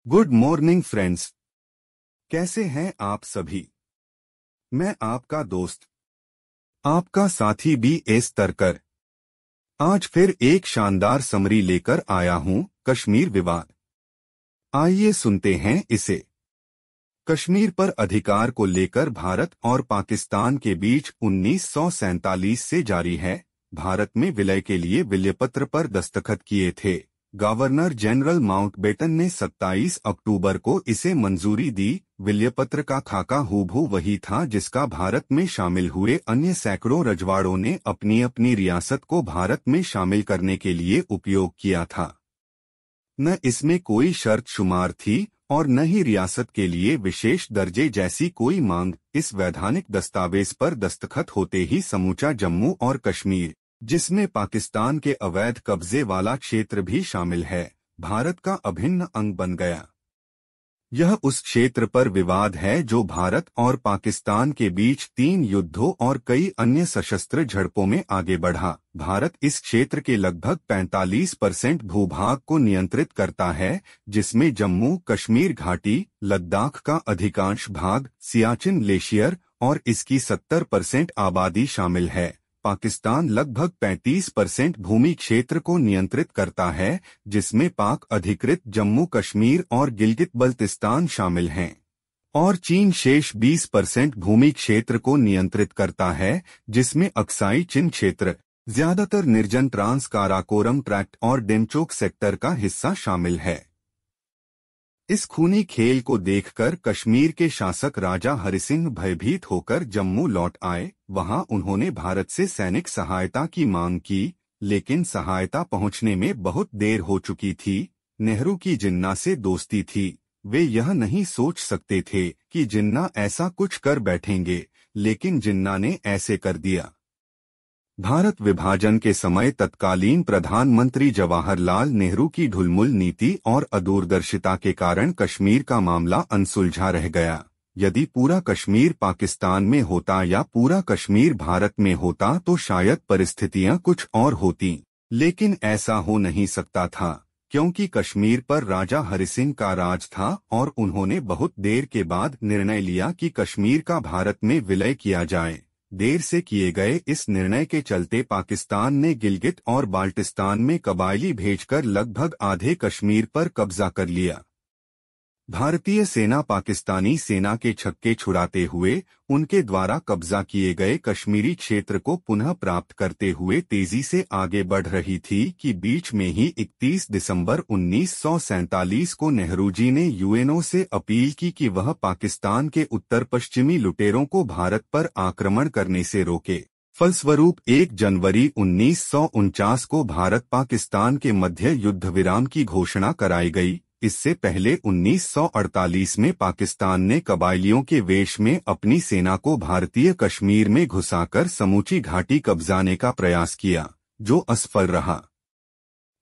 Good morning friends. कैसे हैं आप सभी। मैं आपका दोस्त, आपका साथी बी.एस. तरकर आज फिर एक शानदार समरी लेकर आया हूं। कश्मीर विवाद। आइए सुनते हैं इसे। कश्मीर पर अधिकार को लेकर भारत और पाकिस्तान के बीच 1947 से जारी है। भारत में विलय के लिए विलयपत्र पर दस्तखत किए थे। गवर्नर जनरल माउंटबेटन ने 27 अक्टूबर को इसे मंजूरी दी। विलयपत्र का खाका हूबहू वही था जिसका भारत में शामिल हुए अन्य सैकड़ों रजवाड़ों ने अपनी अपनी रियासत को भारत में शामिल करने के लिए उपयोग किया था। न इसमें कोई शर्त शुमार थी और न ही रियासत के लिए विशेष दर्जे जैसी कोई मांग। इस वैधानिक दस्तावेज पर दस्तखत होते ही समूचा जम्मू और कश्मीर, जिसमें पाकिस्तान के अवैध कब्जे वाला क्षेत्र भी शामिल है, भारत का अभिन्न अंग बन गया। यह उस क्षेत्र पर विवाद है जो भारत और पाकिस्तान के बीच 3 युद्धों और कई अन्य सशस्त्र झड़पों में आगे बढ़ा। भारत इस क्षेत्र के लगभग 45% भूभाग को नियंत्रित करता है, जिसमें जम्मू कश्मीर घाटी, लद्दाख का अधिकांश भाग, सियाचिन ग्लेशियर और इसकी 70% आबादी शामिल है। पाकिस्तान लगभग 35% भूमि क्षेत्र को नियंत्रित करता है, जिसमें पाक अधिकृत जम्मू कश्मीर और गिलगित बल्तिस्तान शामिल हैं, और चीन शेष 20% भूमि क्षेत्र को नियंत्रित करता है, जिसमें अक्साई चिन क्षेत्र, ज्यादातर निर्जन ट्रांस काराकोरम ट्रैक्ट और डेमचोक सेक्टर का हिस्सा शामिल है। इस खूनी खेल को देखकर कश्मीर के शासक राजा हरिसिंह भयभीत होकर जम्मू लौट आए। वहां उन्होंने भारत से सैनिक सहायता की मांग की, लेकिन सहायता पहुंचने में बहुत देर हो चुकी थी। नेहरू की जिन्ना से दोस्ती थी। वे यह नहीं सोच सकते थे कि जिन्ना ऐसा कुछ कर बैठेंगे, लेकिन जिन्ना ने ऐसे कर दिया। भारत विभाजन के समय तत्कालीन प्रधानमंत्री जवाहरलाल नेहरू की ढुलमुल नीति और अदूरदर्शिता के कारण कश्मीर का मामला अनसुलझा रह गया। यदि पूरा कश्मीर पाकिस्तान में होता या पूरा कश्मीर भारत में होता तो शायद परिस्थितियां कुछ और होती, लेकिन ऐसा हो नहीं सकता था, क्योंकि कश्मीर पर राजा हरिसिंह का राज था और उन्होंने बहुत देर के बाद निर्णय लिया कि कश्मीर का भारत में विलय किया जाए। देर से किए गए इस निर्णय के चलते पाकिस्तान ने गिलगित और बाल्टिस्तान में कबायली भेजकर लगभग आधे कश्मीर पर कब्जा कर लिया। भारतीय सेना पाकिस्तानी सेना के छक्के छुड़ाते हुए उनके द्वारा कब्जा किए गए कश्मीरी क्षेत्र को पुनः प्राप्त करते हुए तेजी से आगे बढ़ रही थी कि बीच में ही 31 दिसंबर 1947 को नेहरू जी ने यूएनओ से अपील की कि वह पाकिस्तान के उत्तर पश्चिमी लुटेरों को भारत पर आक्रमण करने से रोके। फलस्वरूप 1 जनवरी 1949 को भारत पाकिस्तान के मध्य युद्ध विराम की घोषणा कराई गई। इससे पहले 1948 में पाकिस्तान ने कबायलियों के वेश में अपनी सेना को भारतीय कश्मीर में घुसाकर समूची घाटी कब्जाने का प्रयास किया, जो असफल रहा।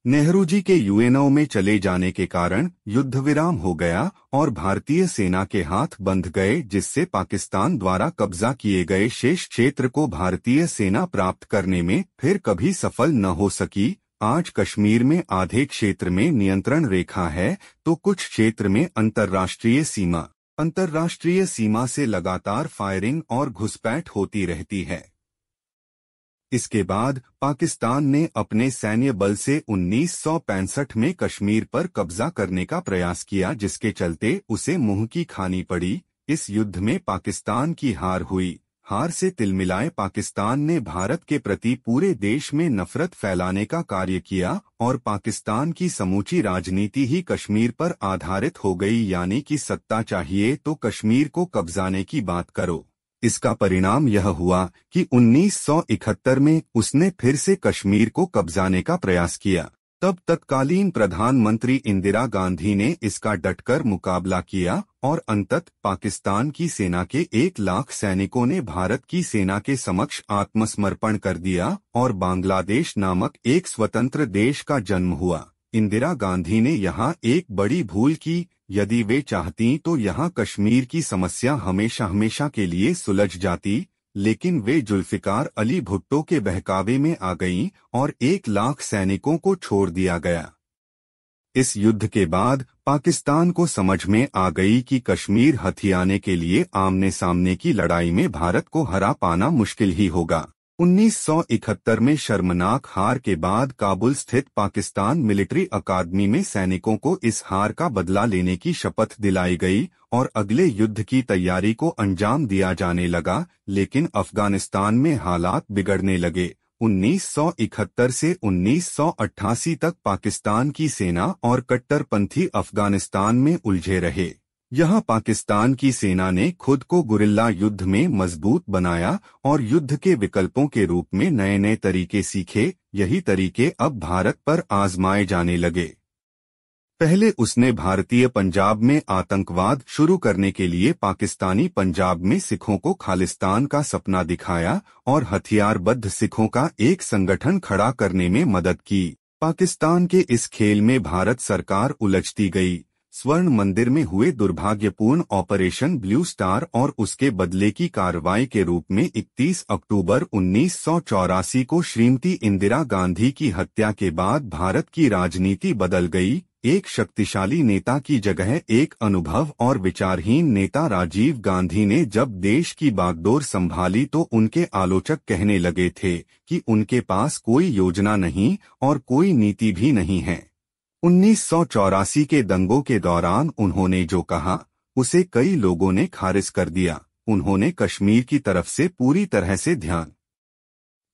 नेहरू जी के यूएनओ में चले जाने के कारण युद्ध विराम हो गया और भारतीय सेना के हाथ बंध गए, जिससे पाकिस्तान द्वारा कब्जा किए गए शेष क्षेत्र को भारतीय सेना प्राप्त करने में फिर कभी सफल न हो सकी। आज कश्मीर में आधे क्षेत्र में नियंत्रण रेखा है तो कुछ क्षेत्र में अंतर्राष्ट्रीय सीमा से लगातार फायरिंग और घुसपैठ होती रहती है। इसके बाद पाकिस्तान ने अपने सैन्य बल से 1965 में कश्मीर पर कब्जा करने का प्रयास किया, जिसके चलते उसे मुंह की खानी पड़ी। इस युद्ध में पाकिस्तान की हार हुई। हार से तिलमिलाए पाकिस्तान ने भारत के प्रति पूरे देश में नफरत फैलाने का कार्य किया और पाकिस्तान की समूची राजनीति ही कश्मीर पर आधारित हो गई, यानी कि सत्ता चाहिए तो कश्मीर को कब्जाने की बात करो। इसका परिणाम यह हुआ कि 1971 में उसने फिर से कश्मीर को कब्जाने का प्रयास किया। तब तत्कालीन प्रधानमंत्री इंदिरा गांधी ने इसका डटकर मुकाबला किया और अंततः पाकिस्तान की सेना के 1 लाख सैनिकों ने भारत की सेना के समक्ष आत्मसमर्पण कर दिया और बांग्लादेश नामक एक स्वतंत्र देश का जन्म हुआ। इंदिरा गांधी ने यहाँ एक बड़ी भूल की। यदि वे चाहती तो यहाँ कश्मीर की समस्या हमेशा हमेशा के लिए सुलझ जाती, लेकिन वे जुल्फिकार अली भुट्टो के बहकावे में आ गईं और 1 लाख सैनिकों को छोड़ दिया गया। इस युद्ध के बाद पाकिस्तान को समझ में आ गई कि कश्मीर हथियाने के लिए आमने सामने की लड़ाई में भारत को हरा पाना मुश्किल ही होगा। 1971 में शर्मनाक हार के बाद काबुल स्थित पाकिस्तान मिलिट्री अकादमी में सैनिकों को इस हार का बदला लेने की शपथ दिलाई गई और अगले युद्ध की तैयारी को अंजाम दिया जाने लगा, लेकिन अफगानिस्तान में हालात बिगड़ने लगे। 1971 से 1988 तक पाकिस्तान की सेना और कट्टरपंथी अफगानिस्तान में उलझे रहे। यहाँ पाकिस्तान की सेना ने खुद को गुरिल्ला युद्ध में मजबूत बनाया और युद्ध के विकल्पों के रूप में नए नए तरीके सीखे। यही तरीके अब भारत पर आजमाए जाने लगे। पहले उसने भारतीय पंजाब में आतंकवाद शुरू करने के लिए पाकिस्तानी पंजाब में सिखों को खालिस्तान का सपना दिखाया और हथियारबद्ध सिखों का एक संगठन खड़ा करने में मदद की। पाकिस्तान के इस खेल में भारत सरकार उलझती गई। स्वर्ण मंदिर में हुए दुर्भाग्यपूर्ण ऑपरेशन ब्लू स्टार और उसके बदले की कार्रवाई के रूप में 31 अक्टूबर 1984 को श्रीमती इंदिरा गांधी की हत्या के बाद भारत की राजनीति बदल गई। एक शक्तिशाली नेता की जगह एक अनुभव और विचारहीन नेता राजीव गांधी ने जब देश की बागडोर संभाली तो उनके आलोचक कहने लगे थे कि उनके पास कोई योजना नहीं और कोई नीति भी नहीं है। 1984 के दंगों के दौरान उन्होंने जो कहा उसे कई लोगों ने खारिज कर दिया। उन्होंने कश्मीर की तरफ से पूरी तरह से ध्यान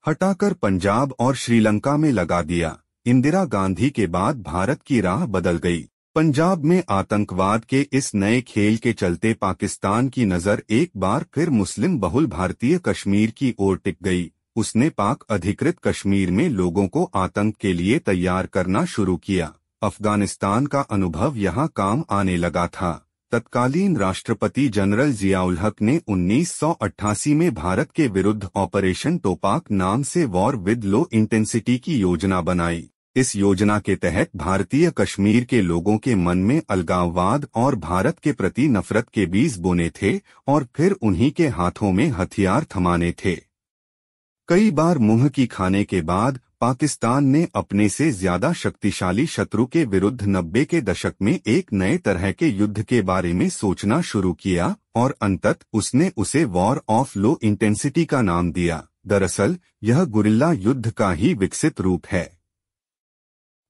हटाकर पंजाब और श्रीलंका में लगा दिया। इंदिरा गांधी के बाद भारत की राह बदल गई। पंजाब में आतंकवाद के इस नए खेल के चलते पाकिस्तान की नजर एक बार फिर मुस्लिम बहुल भारतीय कश्मीर की ओर टिक गई। उसने पाक अधिकृत कश्मीर में लोगों को आतंक के लिए तैयार करना शुरू किया। अफगानिस्तान का अनुभव यहाँ काम आने लगा था। तत्कालीन राष्ट्रपति जनरल जियाउल हक ने 1988 में भारत के विरुद्ध ऑपरेशन तोपाक नाम से वॉर विद लो इंटेंसिटी की योजना बनाई। इस योजना के तहत भारतीय कश्मीर के लोगों के मन में अलगाववाद और भारत के प्रति नफरत के बीज बोने थे और फिर उन्हीं के हाथों में हथियार थमाने थे। कई बार मुंह की खाने के बाद पाकिस्तान ने अपने से ज्यादा शक्तिशाली शत्रु के विरुद्ध 90 के दशक में एक नए तरह के युद्ध के बारे में सोचना शुरू किया और अंततः उसने उसे वॉर ऑफ लो इंटेंसिटी का नाम दिया। दरअसल यह गुरिल्ला युद्ध का ही विकसित रूप है।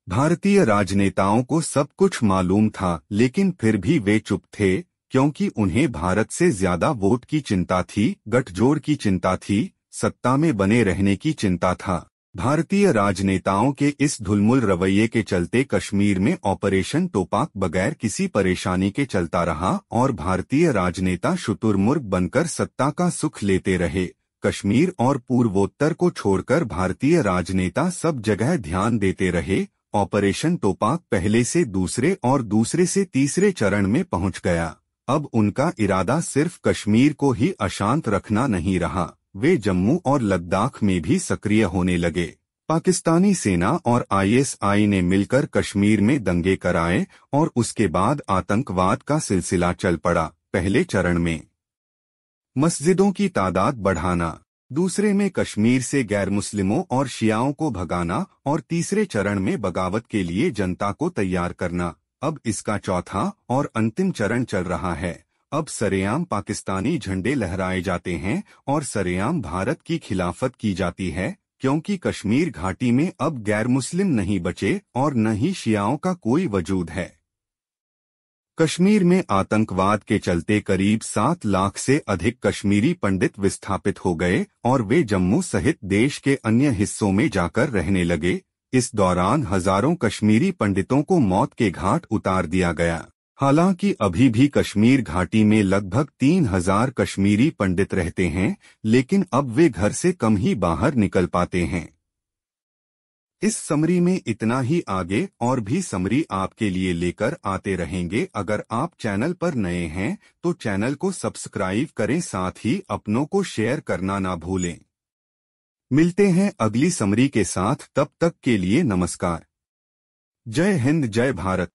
भारतीय राजनेताओं को सब कुछ मालूम था, लेकिन फिर भी वे चुप थे, क्योंकि उन्हें भारत से ज्यादा वोट की चिंता थी, गठजोड़ की चिंता थी, सत्ता में बने रहने की चिंता था। भारतीय राजनेताओं के इस ढुलमुल रवैये के चलते कश्मीर में ऑपरेशन तोपाक बगैर किसी परेशानी के चलता रहा और भारतीय राजनेता शुतुरमुर्ग बनकर सत्ता का सुख लेते रहे। कश्मीर और पूर्वोत्तर को छोड़कर भारतीय राजनेता सब जगह ध्यान देते रहे। ऑपरेशन तोपाक पहले से दूसरे और दूसरे से तीसरे चरण में पहुंच गया। अब उनका इरादा सिर्फ कश्मीर को ही अशांत रखना नहीं रहा, वे जम्मू और लद्दाख में भी सक्रिय होने लगे। पाकिस्तानी सेना और आईएसआई ने मिलकर कश्मीर में दंगे कराए और उसके बाद आतंकवाद का सिलसिला चल पड़ा। पहले चरण में मस्जिदों की तादाद बढ़ाना, दूसरे में कश्मीर से गैर मुस्लिमों और शियाओं को भगाना और तीसरे चरण में बगावत के लिए जनता को तैयार करना। अब इसका चौथा और अंतिम चरण चल रहा है। अब सरेआम पाकिस्तानी झंडे लहराए जाते हैं और सरेआम भारत की खिलाफत की जाती है, क्योंकि कश्मीर घाटी में अब गैर मुस्लिम नहीं बचे और न ही शियाओं का कोई वजूद है। कश्मीर में आतंकवाद के चलते करीब 7 लाख से अधिक कश्मीरी पंडित विस्थापित हो गए और वे जम्मू सहित देश के अन्य हिस्सों में जाकर रहने लगे। इस दौरान हजारों कश्मीरी पंडितों को मौत के घाट उतार दिया गया। हालांकि अभी भी कश्मीर घाटी में लगभग 3000 कश्मीरी पंडित रहते हैं, लेकिन अब वे घर से कम ही बाहर निकल पाते हैं। इस समरी में इतना ही, आगे और भी समरी आपके लिए लेकर आते रहेंगे। अगर आप चैनल पर नए हैं तो चैनल को सब्सक्राइब करें, साथ ही अपनों को शेयर करना ना भूलें। मिलते हैं अगली समरी के साथ, तब तक के लिए नमस्कार। जय हिंद, जय भारत।